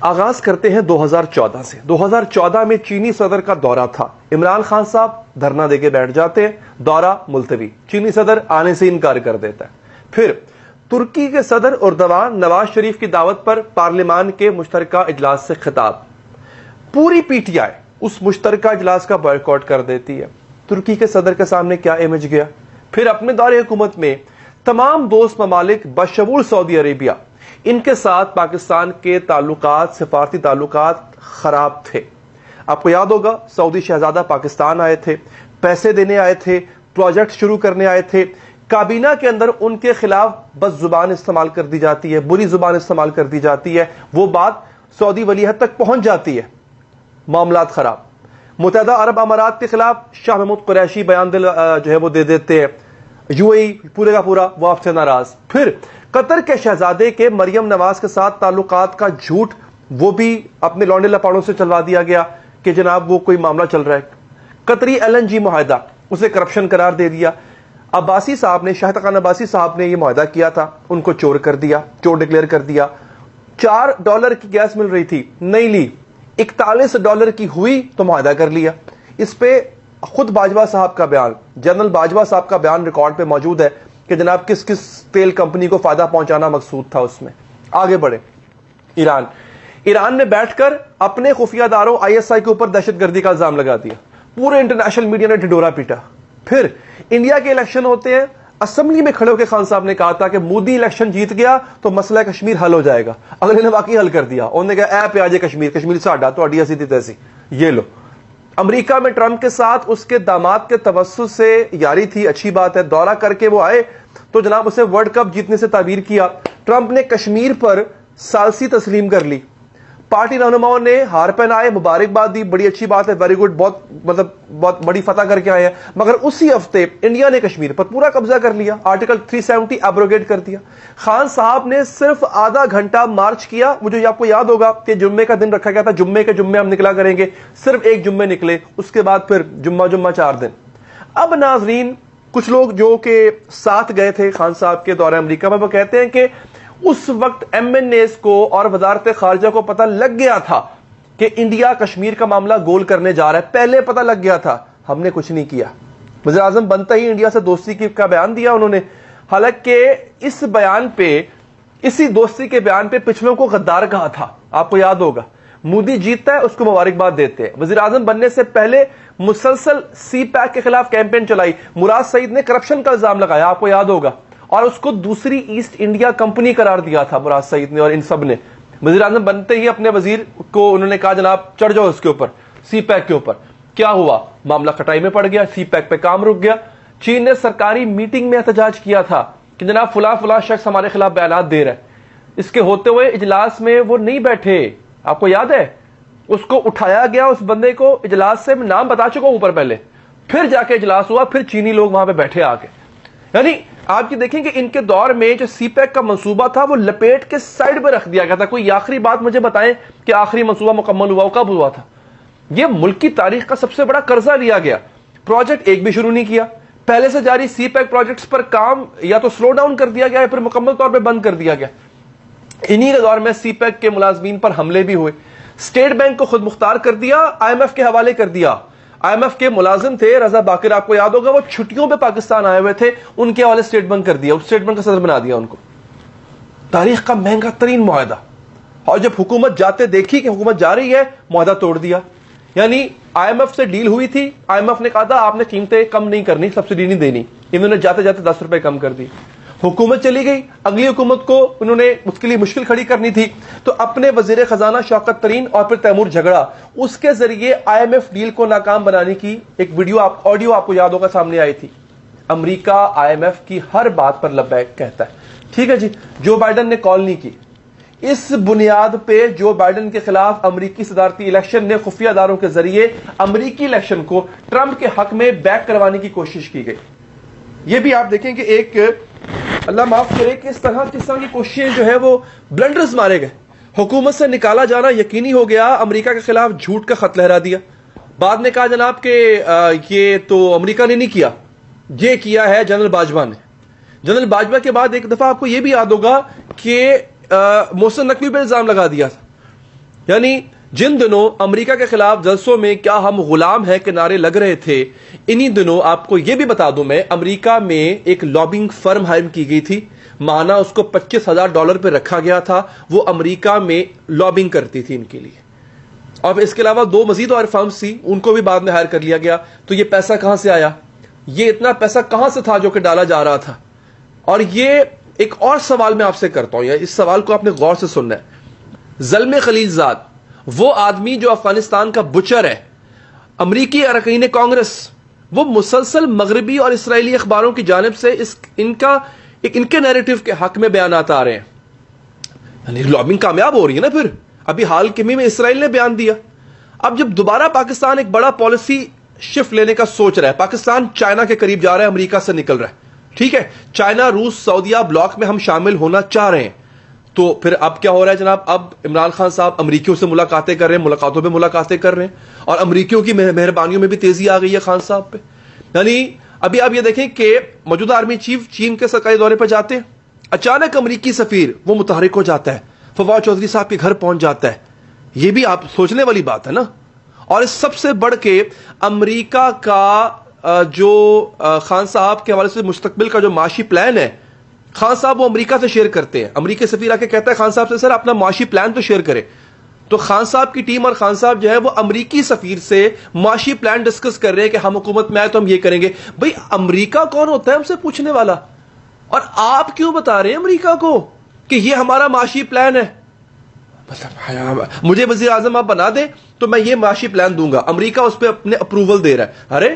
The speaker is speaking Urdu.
آغاز کرتے ہیں 2014 سے. 2014 میں چینی صدر کا دورہ تھا. عمران خان صاحب دھرنا دے کے بیٹھ جاتے ہیں, دورہ ملتوی. چینی صدر آنے سے انکار کر دیتا ہے. پھر ترکی کے صدر اردوان نواز شریف کی دعوت پر پارلیمان کے مشترکہ اجلاس سے خطاب. پوری پی ٹی آئی اس مشترکہ اجلاس کا بائیکاٹ کر دیتی ہے. ترکی کے صدر کے سامنے کیا امیج گیا. پھر اپنے دور حکومت میں تمام دوست ممالک بشمول سعودی عربیہ, ان کے ساتھ پاکستان کے تعلقات, سفارتی تعلقات خراب تھے. آپ کو یاد ہوگا سعودی شہزادہ پاکستان آئے تھے, پیسے دینے آئے تھے, پروجیکٹ شروع کرنے آئے تھے. کابینہ کے اندر ان کے خلاف بس زبان استعمال کر دی جاتی ہے, بری زبان استعمال کر دی جاتی ہے. وہ بات سعودی ولیعہد تک پہنچ جاتی ہے, معاملات خراب. متحدہ عرب امارات کے خلاف شاہ محمود قریشی بیان دل جو ہے وہ دے دیتے ہیں. یو اے ای پورے کا پورا وہ آپ سے ناراض. پھر قطر کے شہزادے کے مریم نواز کے ساتھ تعلقات کا جھوٹ وہ بھی اپنے لونڈے لپاڑوں سے چلوا دیا گیا کہ جناب وہ کوئی معاملہ چل رہا ہے. قطری LNG معاہدہ اسے کرپشن قرار دے دیا. عباسی صاحب نے, شاہد خان عباسی صاحب نے یہ معاہدہ کیا تھا, ان کو چور کر دیا, چور ڈکلیئر کر دیا. $4 کی گیس مل رہی تھی, نہیں لی, $41 کی ہوئی تو معاہدہ کر لیا. اس پہ خود باجوہ صاحب کا بیان, جنرل باجوہ صاحب کا بیان ریکارڈ پہ موجود ہے کہ جناب کس کس تیل کمپنی کو فائدہ پہنچانا مقصود تھا اس میں. آگے بڑھے. ایران نے بیٹھ کر اپنے خفیہ اداروں ISI کے اوپر دہشت گردی کا الزام لگا دیا. پورے انٹرنیشنل میڈیا نے ڈھڈورا پیٹا. پھر انڈیا کے الیکشن ہوتے ہیں, اسمبلی میں کھڑے ہو کے خان صاحب نے کہا تھا کہ مودی الیکشن جیت گیا تو مسئلہ کشمیر حل ہو جائے گا. اگلے نے واقعی حل کر دیا. انہوں نے کہا اے پہ آجے کشمیر, کشمیر ساڈا تو اڈیا سیدھی تیسی. یہ لو. امریکہ میں ٹرمپ کے ساتھ اس کے داماد کے توسط سے یاری تھی, اچھی بات ہے. دورہ کر کے وہ آئے تو جناب اسے ورلڈ کپ جیتنے سے تعبیر کیا. ٹرمپ نے کشمیر پر ثالثی تسلیم کر لی. پارٹی رہنماؤں نے ہار پہنائے, مبارکباد دی, بڑی اچھی بات ہے, ویری گڈ, بہت بڑی فتح کر کے آئے ہیں. مگر اسی ہفتے انڈیا نے کشمیر پر پورا قبضہ کر لیا, آرٹیکل 370 ایبروگیٹ کر دیا. خان صاحب نے صرف آدھا گھنٹہ مارچ کیا. مجھے آپ کو یاد ہوگا کہ جمعے کا دن رکھا گیا تھا, جمعے کے جمعے ہم نکلا کریں گے, صرف ایک جمعے نکلے, اس کے بعد پھر جمعہ 4 دن. اب ناظرین, کچھ لوگ جو کہ ساتھ گئے تھے خان صاحب کے دورہ امریکہ میں, وہ کہتے ہیں کہ اس وقت MNAs کو اور وزارت خارجہ کو پتہ لگ گیا تھا کہ انڈیا کشمیر کا معاملہ گول کرنے جا رہا ہے. پہلے پتہ لگ گیا تھا, ہم نے کچھ نہیں کیا. وزیر اعظم بنتا ہی انڈیا سے دوستی کا بیان دیا انہوں نے. حالانکہ اس بیان پہ, اسی دوستی کے بیان پہ پچھلوں کو غدار کہا تھا. آپ کو یاد ہوگا, مودی جیتتا ہے اس کو مبارکباد دیتے ہیں. وزیر اعظم بننے سے پہلے مسلسل CPAC کے خلاف کیمپین چلائی. مراد سعید نے کرپشن کا الزام لگایا, آپ کو یاد ہوگا, اور اس کو دوسری ایسٹ انڈیا کمپنی قرار دیا تھا مراد سعید نے اور ان سب نے. وزیر اعظم بنتے ہی اپنے وزیر کو انہوں نے کہا جناب چڑھ جاؤ اس کے اوپر, CPAC کے اوپر. کیا ہوا, معاملہ کھٹائی میں پڑ گیا, CPAC پہ کام رک گیا. چین نے سرکاری میٹنگ میں احتجاج کیا تھا کہ جناب فلاں شخص ہمارے خلاف بیانات دے رہا ہے. اس کے ہوتے ہوئے اجلاس میں وہ نہیں بیٹھے, آپ کو یاد ہے, اس کو اٹھایا گیا, اس بندے کو اجلاس سے میں نام بتا چکا ہوں اوپر پہلے, پھر جا کے اجلاس ہوا, پھر چینی لوگ وہاں پہ بیٹھے آ کے. یعنی آپ یہ دیکھیں کہ ان کے دور میں جو CPAC کا منصوبہ تھا وہ لپیٹ کے سائڈ پہ رکھ دیا گیا تھا. کوئی آخری بات مجھے بتائیں کہ آخری منصوبہ مکمل ہوا, کب ہوا تھا؟ یہ ملک کی تاریخ کا سب سے بڑا قرضہ لیا گیا. پروجیکٹ ایک بھی شروع نہیں کیا. پہلے سے جاری CPAC پروجیکٹس پر کام یا تو سلو ڈاؤن کر دیا گیا یا پھر مکمل طور پہ بند کر دیا گیا. انہی کے دور میں CPAC کے ملازمین پر حملے بھی ہوئے. اسٹیٹ بینک کو خود مختار کر دیا, IMF کے حوالے کر دیا. IMF کے ملازم تھے رضا باقر, آپ کو یاد ہوگا, وہ چھٹیوں پہ پاکستان آئے ہوئے تھے, ان کے حوالے اسٹیٹ بینک کر دیا, اسٹیٹ بینک کا صدر بنا دیا ان کو. تاریخ کا مہنگا ترین معاہدہ, اور جب حکومت جاتے دیکھی کہ حکومت جا رہی ہے, معاہدہ توڑ دیا. یعنی IMF سے ڈیل ہوئی تھی, IMF نے کہا تھا آپ نے قیمتیں کم نہیں کرنی, سبسڈی نہیں دینی, انہوں نے جاتے جاتے $10 کم کر دی. حکومت چلی گئی, اگلی حکومت کو انہوں نے اس کے لیے مشکل کھڑی کرنی تھی, تو اپنے وزیر خزانہ شوکت ترین اور پھر تیمور جھگڑا, اس کے ذریعے IMF ڈیل کو ناکام بنانے کی ایک آڈیو آپ کو یاد ہوگا سامنے آئی تھی. امریکہ IMF کی ہر بات پر لبیک کہتا ہے. ٹھیک ہے جی, جو بائیڈن نے کال نہیں کی. اس بنیاد پہ جو بائیڈن کے خلاف امریکی صدارتی الیکشن نے خفیہ اداروں کے ذریعے امریکی الیکشن کو ٹرمپ کے حق میں بیک کروانے کی کوشش کی گئی. یہ بھی آپ دیکھیں کہ ایک, اللہ معاف کرے کہ اس طرح کی کوششیں جو ہے وہ بلنڈرز مارے گئے. حکومت سے نکالا جانا یقینی ہو گیا, امریکہ کے خلاف جھوٹ کا خط لہرا دیا. بعد میں کہا جناب کہ یہ تو امریکہ نے نہیں کیا, یہ کیا ہے جنرل باجوہ نے. جنرل باجوہ کے بعد ایک دفعہ آپ کو یہ بھی یاد ہوگا کہ محسن نقوی پہ الزام لگا دیا تھا یعنی جن دنوں امریکہ کے خلاف جلسوں میں کیا ہم غلام ہیں کے نعرے لگ رہے تھے، انہی دنوں آپ کو یہ بھی بتا دوں میں، امریکہ میں ایک لابنگ فرم ہائر کی گئی تھی، مانا اس کو $25,000 پہ رکھا گیا تھا، وہ امریکہ میں لابنگ کرتی تھی ان کے لیے. اور اس کے علاوہ 2 مزید اور فرمز تھی، ان کو بھی بعد میں ہائر کر لیا گیا. تو یہ پیسہ کہاں سے آیا؟ یہ اتنا پیسہ کہاں سے تھا جو کہ ڈالا جا رہا تھا؟ اور یہ ایک اور سوال میں آپ سے کرتا ہوں، اس سوال کو آپ نے غور سے سننا ہے. زلمے خلیل زاد، وہ آدمی جو افغانستان کا بچر ہے، امریکی اراکین کانگریس، وہ مسلسل مغربی اور اسرائیلی اخباروں کی جانب سے ان کے نیریٹو کے حق میں بیانات آ رہے ہیں. یعنی لابنگ کامیاب ہو رہی ہے نا. پھر ابھی حال کے میں اسرائیل نے بیان دیا. اب جب دوبارہ پاکستان ایک بڑا پالیسی شفٹ لینے کا سوچ رہا ہے، پاکستان چائنا کے قریب جا رہا ہے، امریکہ سے نکل رہا ہے، ٹھیک ہے، چائنا روس سعودیہ بلاک میں ہم شامل ہونا چاہ رہے ہیں، تو پھر اب کیا ہو رہا ہے جناب؟ اب عمران خان صاحب امریکیوں سے ملاقاتیں کر رہے ہیں، ملاقاتوں پہ ملاقاتیں کر رہے ہیں، اور امریکیوں کی مہربانیوں میں بھی تیزی آ گئی ہے خان صاحب پہ. یعنی ابھی آپ یہ دیکھیں کہ موجودہ آرمی چیف چین کے سرکاری دورے پہ جاتے ہیں، اچانک امریکی سفیر وہ متحرک ہو جاتا ہے، فواد چودھری صاحب کے گھر پہنچ جاتا ہے. یہ بھی آپ سوچنے والی بات ہے نا. اور اس سب سے بڑھ کے امریکہ کا جو خان صاحب کے حوالے سے مستقبل کا جو معاشی پلان ہے، خان صاحب وہ امریکہ سے شیئر کرتے ہیں. امریکی سفیر آ کے کہتا ہے خان صاحب سے، سر اپنا معاشی پلان تو شیئر کرے. تو خان صاحب کی ٹیم اور خان صاحب جو ہے وہ امریکی سفیر سے معاشی پلان ڈسکس کر رہے ہیں کہ ہم حکومت میں آئے تو ہم یہ کریں گے. بھئی امریکہ کون ہوتا ہے ہم سے پوچھنے والا؟ اور آپ کیوں بتا رہے ہیں امریکہ کو کہ یہ ہمارا معاشی پلان ہے؟ مجھے وزیر اعظم آپ بنا دیں تو میں یہ معاشی پلان دوں گا، امریکہ اس پہ اپنے اپروول دے رہا ہے. ارے